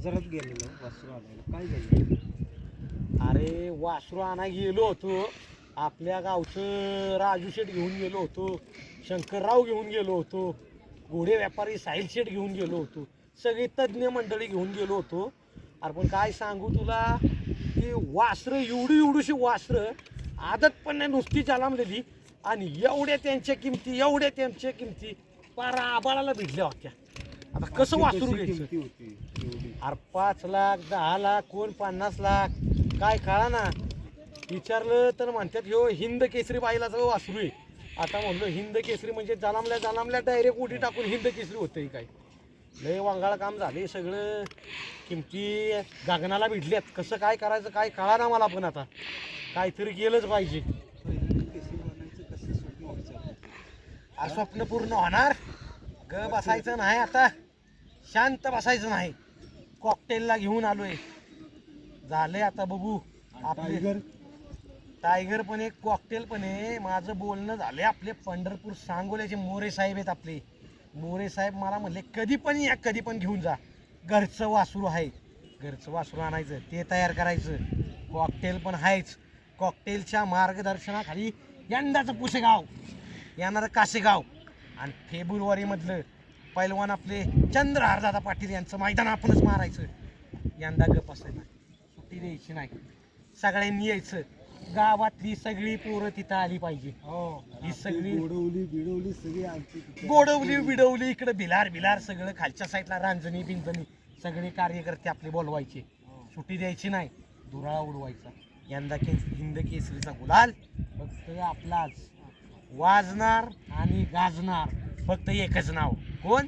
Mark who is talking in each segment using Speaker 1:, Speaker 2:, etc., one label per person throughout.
Speaker 1: जरात गेलेलो वासरू आणायला, काय झालं?
Speaker 2: अरे वासरू आणा गेलो होतो, आपल्या गावचं राजू शेठ घेऊन गेलो होतो, शंकरराव घेऊन गेलो होतो, घोडे व्यापारी साहिल शेठ घेऊन गेलो होतो, सगळी तज्ज्ञ मंडळी घेऊन गेलो होतो. अरे पण काय सांगू तुला की वासरं एवढीशी वासरं आदत पण नाही नुसती जालामलेली, आणि एवढ्या त्यांच्या किमती पारा आबाळाला भिडल्या होत्या. आता कसं वासरू घ्यायचं?
Speaker 1: किमती होती एवढी?
Speaker 2: अरे 5 लाख 10 लाख कोण 50 लाख काय कळा ना. विचारलं तर म्हणतात ह्यो हिंद केसरी बाईलाचं वासरू आहे. आता म्हणलो हिंद केसरी म्हणजे जालामल्या डायरेक्ट उडी टाकून हिंद केसरी होतंय काय? लय वांगाळ काम झाले सगळं, किमती गगनाला भिडल्यात. कसं काय करायचं काय कळा ना मला, पण आता काहीतरी केलंच पाहिजे.
Speaker 1: पहिल्यांदा केसरी बनायचं कसं स्वप्न व्हायचं?
Speaker 2: अरे स्वप्न पूर्ण होणार, ग बसायचं नाही आता, शांत बसायचं नाही. कॉकटेलला घेऊन आलोय, झालंय आता बघू. आपले टायगर पण एक कॉकटेल पण आहे. माझं बोलणं झालंय आपले पंढरपूर सांगोल्याचे मोरे साहेब आहेत. आपले मोरे साहेब मला म्हणले कधी पण या, कधी पण घेऊन जा. घरचं वासरू आहे, घरचं वासरू आणायचं, ते तयार करायचं. कॉकटेल पण आहेच. कॉकटेलच्या मार्गदर्शनाखाली यंदाचं पुसेगाव, येणारं कासेगाव, आणि फेब्रुवारीमधलं पैलवान आपले चंद्रहारदादा पाटील यांचं मैदान आपणच मारायचं. यंदा गप असायला सुट्टी द्यायची नाही, सगळ्यांनी यायचं. गावातली सगळी पोरं तिथं आली पाहिजे. ही सगळी
Speaker 1: गोडवली सगळी आमची तिथे.
Speaker 2: गोडवली बिडवली, इकडे भिलार सगळं खालच्या साईडला रांजणी बिंजणी सगळे कार्यकर्ते आपले बोलवायचे. सुट्टी द्यायची नाही, धुराळा उडवायचा. यंदा हिंद केसरीचा गुलाल फक्त आपलाच वाजणार आणि गाजणार. फक्त एकच नाव, कोण?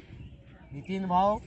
Speaker 2: नितीन भाऊ.